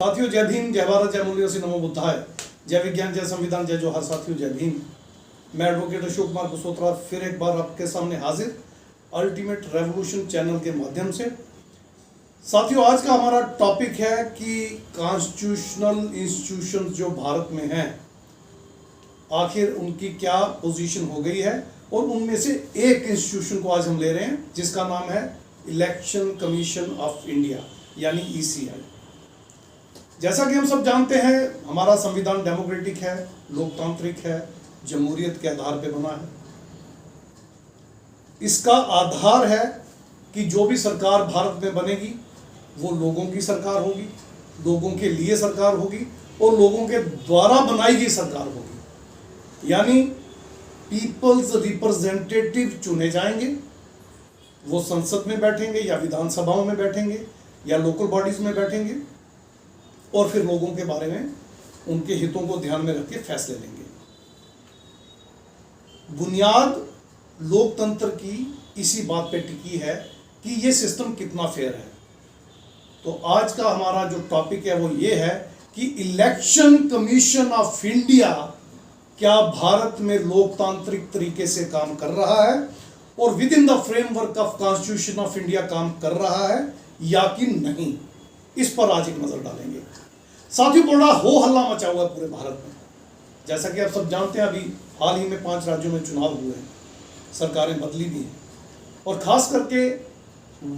साथियों, जय भीम, जय भारत, जय मूल्यों से नमो बुद्धाय, जय विज्ञान, जय संविधान, जय जोहार। साथियों, जय भीम। मैं एडवोकेट अशोक कुमार कुशोत्रा फिर एक बार आपके सामने हाजिर अल्टीमेट रेवोल्यूशन चैनल के माध्यम से। साथियों, आज का हमारा टॉपिक है कि कॉन्स्टिट्यूशनल इंस्टीट्यूशंस जो भारत में हैं, आखिर उनकी क्या पोजीशन हो गई है। और उनमें से एक इंस्टीट्यूशन को आज हम ले रहे हैं जिसका नाम है इलेक्शन कमीशन ऑफ इंडिया, यानी ईसीआई। जैसा कि हम सब जानते हैं, हमारा संविधान डेमोक्रेटिक है, लोकतांत्रिक है, जमहूरियत के आधार पर बना है। इसका आधार है कि जो भी सरकार भारत में बनेगी वो लोगों की सरकार होगी, लोगों के लिए सरकार होगी और लोगों के द्वारा बनाई गई सरकार होगी। यानी पीपल्स रिप्रेजेंटेटिव चुने जाएंगे, वो संसद में बैठेंगे या विधानसभाओं में बैठेंगे या लोकल बॉडीज में बैठेंगे और फिर लोगों के बारे में, उनके हितों को ध्यान में रख के फैसले लेंगे। बुनियाद लोकतंत्र की इसी बात पे टिकी है कि ये सिस्टम कितना फेयर है। तो आज का हमारा जो टॉपिक है वो ये है कि इलेक्शन कमीशन ऑफ इंडिया क्या भारत में लोकतांत्रिक तरीके से काम कर रहा है और with in the framework of constitution of India काम कर रहा है या कि नहीं। इस पर आज एक नजर डालेंगे। साथियों, बड़ा हो हल्ला मचा हुआ है पूरे भारत में। जैसा कि आप सब जानते हैं, अभी हाल ही में 5 राज्यों में चुनाव हुए हैं, सरकारें बदली भी हैं और खास करके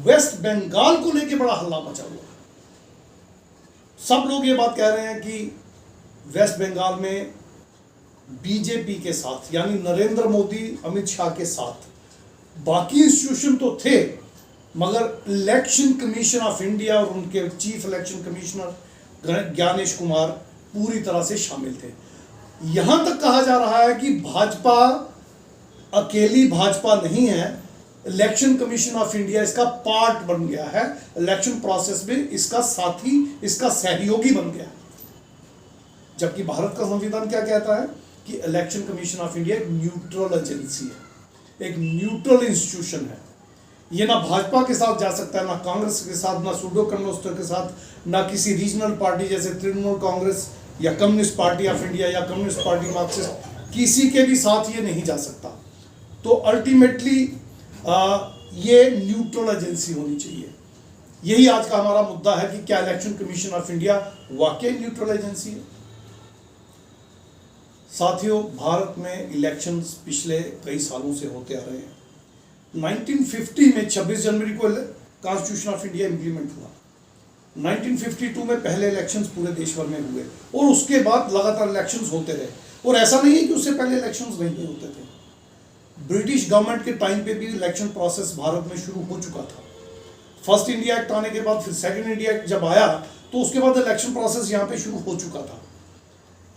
वेस्ट बंगाल को लेकर बड़ा हल्ला मचा हुआ है। सब लोग ये बात कह रहे हैं कि वेस्ट बंगाल में बीजेपी के साथ, यानी नरेंद्र मोदी अमित शाह के साथ बाकी इंस्टीट्यूशन तो थे, मगर इलेक्शन कमीशन ऑफ इंडिया और उनके chief election commissioner Gyanesh Kumar पूरी तरह से शामिल थे। यहां तक कहा जा रहा है कि भाजपा अकेली भाजपा नहीं है, इलेक्शन कमीशन ऑफ इंडिया इसका पार्ट बन गया है, इलेक्शन प्रोसेस में इसका साथी, इसका सहयोगी बन गया है। जबकि भारत का संविधान क्या कहता है कि इलेक्शन कमीशन ऑफ इंडिया एक न्यूट्रल एजेंसी है, एक न्यूट्रल इंस्टीट्यूशन है। ये ना भाजपा के साथ जा सकता है, ना कांग्रेस के साथ, ना सूडो कम्युनिस्ट के साथ, ना किसी रीजनल पार्टी जैसे तृणमूल कांग्रेस या कम्युनिस्ट पार्टी ऑफ इंडिया या कम्युनिस्ट पार्टी मार्क्सिस्ट, किसी के भी साथ ये नहीं जा सकता। तो अल्टीमेटली ये न्यूट्रल एजेंसी होनी चाहिए। यही आज का हमारा मुद्दा है कि क्या इलेक्शन कमीशन ऑफ इंडिया वाकई न्यूट्रल एजेंसी है। साथियों, भारत में इलेक्शंस पिछले कई सालों से होते आ रहे हैं। 1950 में 26 जनवरी को कॉन्स्टिट्यूशन ऑफ इंडिया इंप्लीमेंट हुआ। 1952 में पहले इलेक्शंस पूरे देश भर में हुए और उसके बाद लगातार इलेक्शंस होते रहे। और ऐसा नहीं है कि उससे पहले इलेक्शंस नहीं होते थे। ब्रिटिश गवर्नमेंट के टाइम पे भी इलेक्शन प्रोसेस भारत में शुरू हो चुका था। फर्स्ट इंडिया एक्ट आने के बाद फिर सेकेंड इंडिया एक्ट जब आया तो उसके बाद इलेक्शन प्रोसेस यहाँ पे शुरू हो चुका था।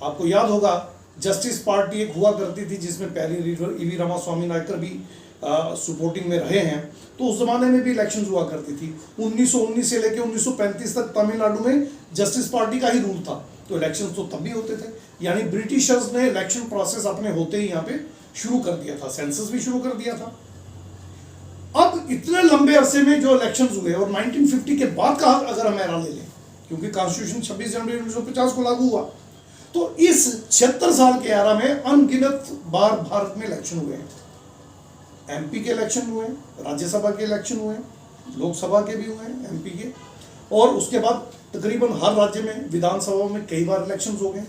आपको याद होगा, जस्टिस पार्टी एक हुआ करती थी जिसमें पहली ईवी रामास्वामी नायकर भी सपोर्टिंग में रहे हैं। तो उस जमाने में भी इलेक्शन हुआ करती थी। 1919 से लेकर 1935 तक तमिलनाडु में जस्टिस पार्टी का ही रूल था, तो इलेक्शन तो तब भी होते थे। यानी ब्रिटिशर्स ने इलेक्शन प्रोसेस अपने होते ही यहाँ पे शुरू कर दिया था, सेंसस भी शुरू कर दिया था। अब इतने लंबे अरसे में जो इलेक्शंस हुए और 1950 के बाद का अगर हम एरा ले लें, क्योंकि कॉन्स्टिट्यूशन 26 जनवरी 1950 को लागू हुआ, तो इस 76 साल के एरा में अनगिनत बार भारत में इलेक्शन हुए हैं। एमपी के इलेक्शन हुए, राज्यसभा के इलेक्शन हुए, लोकसभा के भी हुए, एमपी के, और उसके बाद तकरीबन हर राज्य में विधानसभा में कई बार इलेक्शंस हो गए।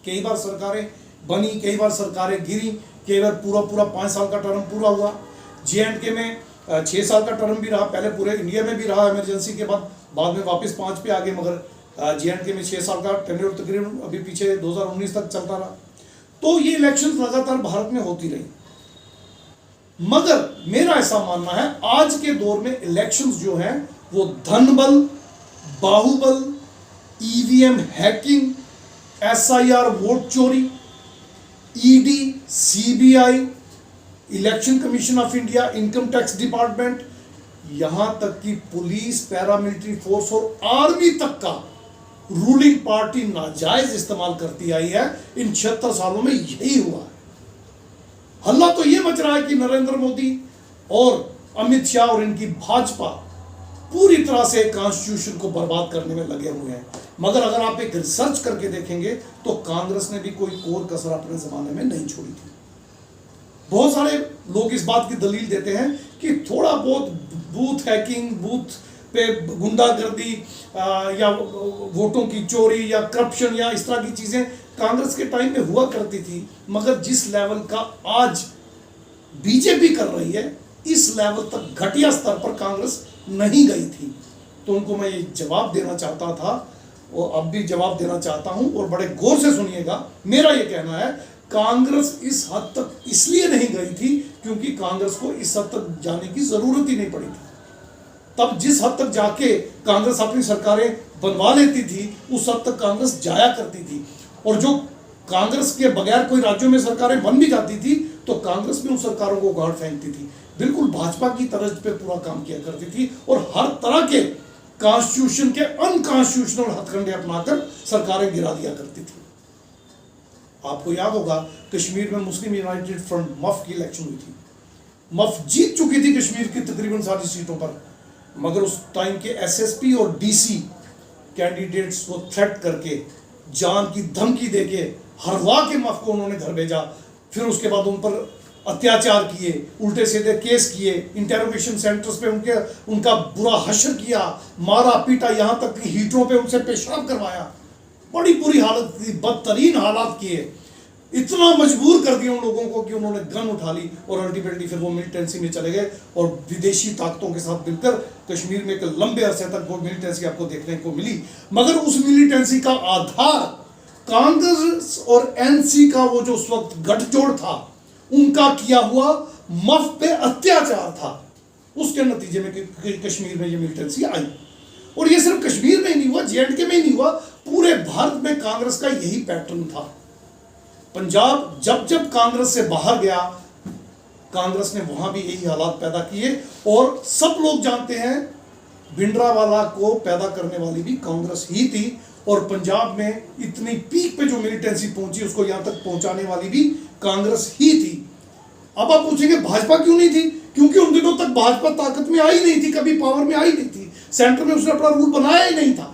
कई बार सरकारें बनी, कई बार सरकारें गिरी, कई बार पूरा 5 साल का टर्म पूरा हुआ। J&K में 6 साल का टर्म भी रहा, पहले पूरे इंडिया में भी रहा इमरजेंसी के बाद में वापस 5 पे आ गए, मगर J&K में 6 साल का टेन्योर तकरीबन अभी पीछे 2019 तक चलता रहा। तो ये इलेक्शंस लगातार भारत में होती रही। मगर मेरा ऐसा मानना है, आज के दौर में इलेक्शंस जो हैं वो धनबल, बाहुबल, ईवीएम हैकिंग, SIR वोट चोरी, ED, CBI, election commission of India, income tax department, यहां तक कि पुलिस, पैरामिलिट्री फोर्स और आर्मी तक का रूलिंग पार्टी नाजायज इस्तेमाल करती आई है। इन 76 सालों में यही हुआ है। हल्ला तो ये मच रहा है कि नरेंद्र मोदी और अमित शाह और इनकी भाजपा पूरी तरह से कॉन्स्टिट्यूशन को बर्बाद करने में लगे हुए हैं। मगर अगर आप एक रिसर्च करके देखेंगे तो कांग्रेस ने भी कोई कोर कसर अपने जमाने में नहीं छोड़ी थी। बहुत सारे लोग इस बात की दलील देते हैं कि थोड़ा बहुत बूथ हैकिंग, बूथ पे गुंडागर्दी या वोटों की चोरी या करप्शन या इस तरह की चीजें कांग्रेस के टाइम में हुआ करती थी, मगर जिस लेवल का आज बीजेपी कर रही है इस लेवल तक घटिया स्तर पर कांग्रेस नहीं गई थी। तो उनको मैं ये जवाब देना चाहता था और अब भी जवाब देना चाहता हूं, और बड़े गौर से सुनिएगा। मेरा ये कहना है कांग्रेस इस हद तक इसलिए नहीं गई थी क्योंकि कांग्रेस को इस हद तक जाने की जरूरत ही नहीं पड़ी थी। तब जिस हद तक जाके कांग्रेस अपनी सरकारें बनवा लेती थी उस हद तक कांग्रेस जाया करती थी, और जो कांग्रेस के बगैर कोई राज्यों में सरकारें बन भी जाती थी तो कांग्रेस भी उन सरकारों को गाड़ फेंकती थी, बिल्कुल भाजपा की तर्ज पे पूरा काम किया करती थी, और हर तरह के कॉन्स्टिट्यूशन के अनकॉन्स्टिट्यूशनल हथकंडे अपनाकर सरकारें गिरा दिया करती थी। आपको याद होगा कश्मीर में मुस्लिम यूनाइटेड फ्रंट मफ की इलेक्शन हुई थी। मफ जीत चुकी थी कश्मीर की तकरीबन सारी सीटों पर, मगर उस टाइम के एसएसपी और डीसी कैंडिडेट्स को थ्रेट करके, जान की धमकी देके हरवा के मफ को उन्होंने घर भेजा। फिर उसके बाद उन पर अत्याचार किए, उल्टे सीधे केस किए, इंटेरोगेशन सेंटर्स पे उनका बुरा हश्र किया, मारा पीटा, यहाँ तक कि हीटरों पे उनसे पेशाब करवाया। बड़ी बुरी हालत थी, बदतरीन हालात किए, इतना मजबूर कर दिया उन लोगों को कि उन्होंने गन उठा ली और अल्टीमेटली फिर वो मिलिटेंसी में चले गए और विदेशी ताकतों के साथ मिलकर कश्मीर में एक लंबे अरसे तक वो मिलिटेंसी आपको देखने को मिली। मगर उस मिलिटेंसी का आधार कांग्रेस और एनसी का वो जो उस वक्त गठजोड़ था, उनका किया हुआ मफ पे अत्याचार था। उसके नतीजे में कश्मीर में ये मिलिटेंसी आई, और ये सिर्फ कश्मीर में ही नहीं हुआ, जेएंडके में ही नहीं हुआ, पूरे भारत में कांग्रेस का यही पैटर्न था। पंजाब जब जब कांग्रेस से बाहर गया, कांग्रेस ने वहां भी यही हालात पैदा किए, और सब लोग जानते हैं भिंडरावाला को पैदा करने वाली भी कांग्रेस ही थी, और पंजाब में इतनी पीक पे जो मिलिटेंसी पहुंची उसको यहां तक पहुंचाने वाली भी कांग्रेस ही थी। अब आप पूछेंगे भाजपा क्यों नहीं थी? क्योंकि उन दिनों तक भाजपा ताकत में आई नहीं थी, कभी पावर में आई नहीं थी, सेंटर में उसने अपना रूल बनाया ही नहीं था,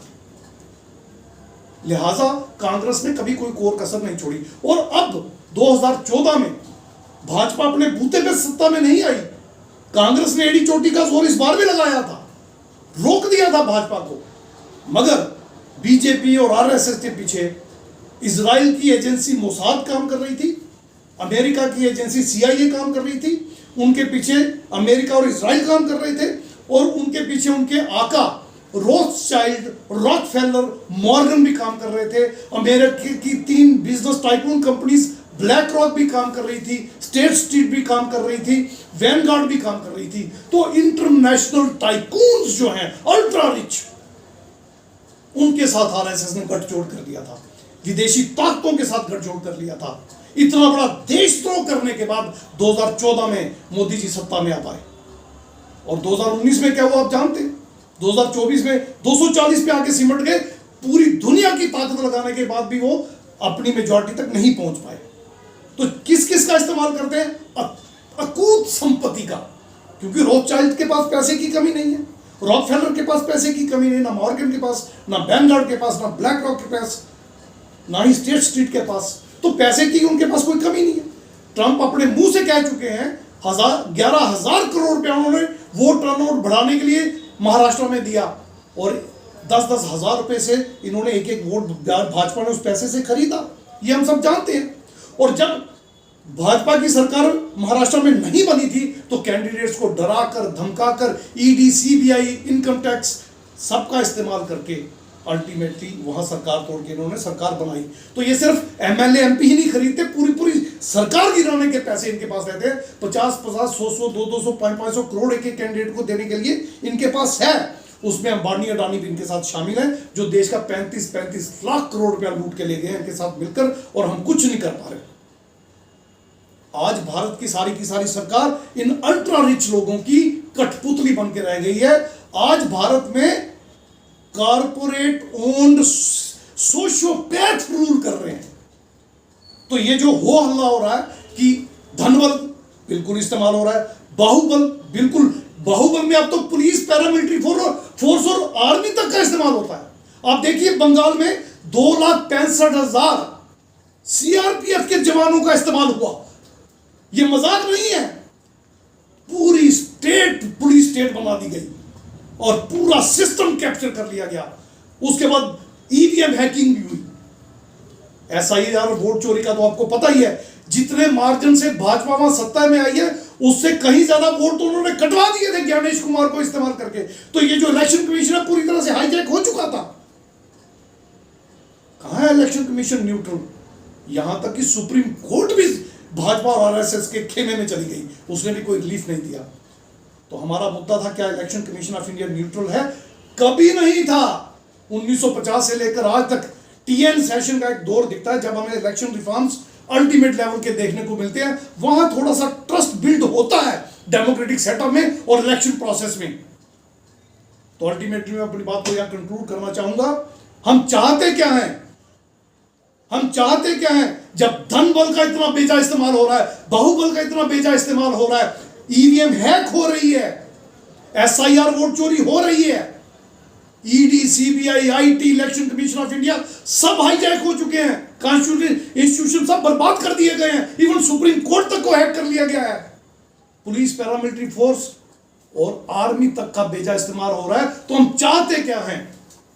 लिहाजा कांग्रेस ने कभी कोई कोर कसर नहीं छोड़ी। और अब 2014 में भाजपा अपने बूते पे सत्ता में नहीं आई, कांग्रेस ने एड़ी चोटी का जोर इस बार भी लगाया था, रोक दिया था भाजपा को, मगर बीजेपी और आरएसएस के पीछे इजराइल की एजेंसी मोसाद काम कर रही थी, अमेरिका की एजेंसी सीआईए काम कर रही थी, उनके पीछे अमेरिका और इजराइल काम कर रहे थे, और उनके पीछे उनके आका रोथस्चाइल्ड, रॉकफेलर, मॉर्गन भी काम कर रहे थे। अमेरिका की 3 business tycoon companies black rock भी काम कर रही थी, स्टेट स्ट्रीट भी काम कर रही थी, वैनगार्ड भी काम कर रही थी। तो इंटरनेशनल टाइकून्स जो हैं अल्ट्रा रिच, उनके साथ आरएसएस ने गठजोड़ कर लिया था, विदेशी ताकतों के साथ गठजोड़ कर लिया था। इतना बड़ा देशद्रोह करने के बाद 2014 में मोदी जी सत्ता में आ पाए, और 2019 में क्या हुआ आप जानते हैं? 2024 में 240 पे आके सिमट गए, पूरी दुनिया की ताकत लगाने के बाद भी वो अपनी मेजॉरिटी तक नहीं पहुंच पाए। तो किस किस का इस्तेमाल करते हैं? अकूत संपत्ति का, क्योंकि रोथस्चाइल्ड के पास पैसे की कमी नहीं है, रॉकफेलर के पास पैसे की कमी नहीं, ना मॉर्गन के पास, ना वैनगार्ड के पास, ना ब्लैक रॉक के पास, ना ही स्टेट स्ट्रीट के पास, तो पैसे की उनके पास कोई कमी नहीं है। ट्रंप अपने मुंह से कह चुके हैं 11,000 करोड़ रुपया उन्होंने वोट टर्नआउट बढ़ाने के लिए महाराष्ट्र में दिया, और 10-10 हजार रुपए से इन्होंने एक एक वोट भाजपा ने उस पैसे से खरीदा, ये हम सब जानते हैं। और जब भाजपा की सरकार महाराष्ट्र में नहीं बनी थी तो कैंडिडेट्स को डराकर धमकाकर ईडी, सीबीआई, इनकम टैक्स सबका इस्तेमाल करके अल्टीमेटली वहां सरकार तोड़ के इन्होंने सरकार बनाई। तो ये सिर्फ एमएलए एमपी ही नहीं खरीदते, पूरी पूरी सरकार गिराने के पैसे इनके पास रहते हैं। 50-50, 100-100, 200-200, 500-500 करोड़ एक एक कैंडिडेट को देने के लिए इनके पास है। उसमें अंबानी अडानी भी इनके साथ शामिल हैं, जो देश का 35-35 लाख करोड़ रुपया लूट के ले गए इनके साथ मिलकर, और हम कुछ नहीं कर पा रहे। आज भारत की सारी सरकार इन अल्ट्रा रिच लोगों की कठपुतली बन के रह गई है। आज भारत में कारपोरेट ओन्ड सोशियोपैथ रूल कर रहे हैं। तो ये जो हो हल्ला हो रहा है कि धनबल बिल्कुल इस्तेमाल हो रहा है, बाहुबल बिल्कुल, बाहुबल में अब तो पुलिस, पैरामिलिट्री फोर्स और आर्मी तक का इस्तेमाल होता है। आप देखिए बंगाल में 2,65,000 सीआरपीएफ के जवानों का इस्तेमाल हुआ। यह मजाक नहीं है। पूरी स्टेट पुलिस स्टेट बना दी गई और पूरा सिस्टम कैप्चर कर लिया गया। उसके बाद ईवीएम हैकिंग भी हुई। एसआईआर वोट चोरी का तो आपको पता ही है। जितने मार्जिन से भाजपा वहां सत्ता में आई है उससे कहीं ज्यादा वोट तो उन्होंने कटवा दिए थे ज्ञानेश कुमार को इस्तेमाल करके। तो ये जो इलेक्शन कमीशन है पूरी तरह से हाईजैक हो चुका था। कहां है इलेक्शन कमीशन न्यूट्रल? यहां तक कि सुप्रीम कोर्ट भी भाजपा और आरएसएस के खेमे में चली गई, उसने भी कोई रिलीफ नहीं दिया। तो हमारा मुद्दा था क्या election commission of India neutral है? कभी नहीं था। 1950 से लेकर आज तक टीएन सेशन का एक दौर दिखता है जब हमें इलेक्शन रिफॉर्म्स अल्टीमेट लेवल के देखने को मिलते हैं। वहां थोड़ा सा ट्रस्ट बिल्ड होता है डेमोक्रेटिक सेटअप में और इलेक्शन प्रोसेस में। तो अल्टीमेटली मैं अपनी बात को यहां कंक्लूड करना चाहूंगा। हम चाहते क्या हैं? हम चाहते क्या हैं? जब धन बल का इतना बेजा इस्तेमाल हो रहा है, बाहुबल का इतना बेजा इस्तेमाल हो रहा है, ईवीएम हैक हो रही है, एसआईआर वोट चोरी हो रही है, ED, CBI, IT, election commission of India सब हाईजैक हो चुके हैं, कॉन्स्टिट्यूशन इंस्टीट्यूशन सब बर्बाद कर दिए गए हैं, इवन सुप्रीम कोर्ट तक को हैक कर लिया गया है, पुलिस, पैरामिलिट्री फोर्स और आर्मी तक का बेजा इस्तेमाल हो रहा है। तो हम चाहते क्या हैं?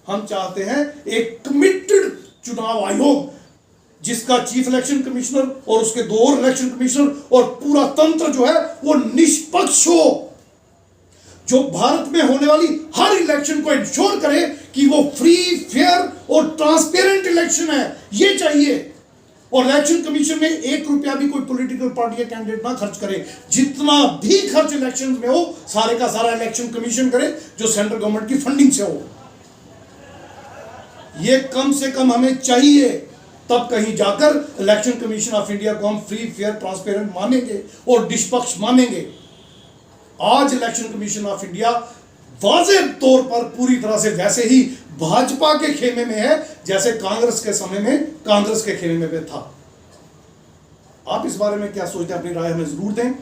हम चाहते हैं एक कमिटेड चुनाव आयोग जिसका चीफ इलेक्शन कमिश्नर और उसके 2 और इलेक्शन कमिश्नर और पूरा तंत्र जो है वो निष्पक्ष हो, जो भारत में होने वाली हर इलेक्शन को इंश्योर करे कि वो फ्री, फेयर और ट्रांसपेरेंट इलेक्शन है, ये चाहिए। और इलेक्शन कमीशन में 1 रुपया भी कोई पॉलिटिकल पार्टी या कैंडिडेट ना खर्च करे। जितना भी खर्च इलेक्शन में हो सारे का सारा इलेक्शन कमीशन करे, जो सेंट्रल गवर्नमेंट की फंडिंग से हो। ये कम से कम हमें चाहिए, तब कहीं जाकर इलेक्शन कमीशन ऑफ इंडिया को हम फ्री, फेयर, ट्रांसपेरेंट मानेंगे और निष्पक्ष मानेंगे। आज इलेक्शन कमीशन ऑफ इंडिया वाज़ेह तौर पर पूरी तरह से वैसे ही भाजपा के खेमे में है जैसे कांग्रेस के समय में कांग्रेस के खेमे में था। आप इस बारे में क्या सोचते हैं? अपनी राय हमें जरूर दें।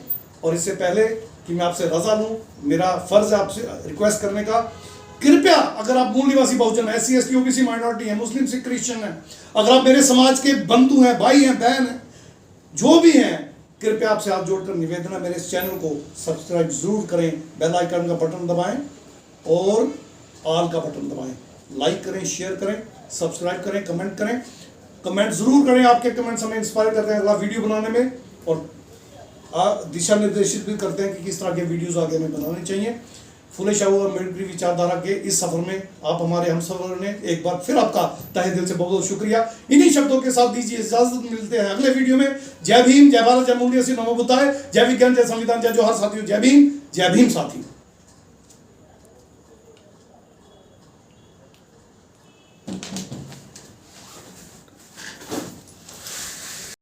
और इससे पहले कि मैं आपसे रजा लूं, मेरा फर्ज है आपसे रिक्वेस्ट करने का, कृपया अगर आप मूल निवासी बहुजन, SC, ST, OBC माइनॉरिटी हैं, मुस्लिम, सिख, क्रिश्चियन हैं, अगर आप मेरे समाज के बंधु हैं, भाई हैं, बहन हैं, जो भी हैं, कृपया आपसे हाथ जोड़कर निवेदन है मेरे इस चैनल को सब्सक्राइब जरूर करें, बेल आइकन का बटन दबाएं और ऑल का बटन दबाएं, लाइक करें, शेयर करें, सब्सक्राइब करें, कमेंट करें। कमेंट जरूर करें, आपके कमेंट्स हमें इंस्पायर करते हैं अगला वीडियो बनाने में और दिशा निर्देशित भी करते हैं कि किस तरह के वीडियोस आगे हमें बनाने चाहिए। फुले शाह और अम्बेडकरी विचारधारा के इस सफर में आप हमारे हम सफर ने एक बार फिर आपका तहे दिल से बहुत बहुत शुक्रिया। इन्हीं शब्दों के साथ दीजिए इजाजत, मिलते हैं अगले वीडियो में। जय भीम, जय भारत, जय मूल्य, नमो बुद्धाय, जय विज्ञान, जय संविधान, जय जोहार साथियों, जय भीम साथी।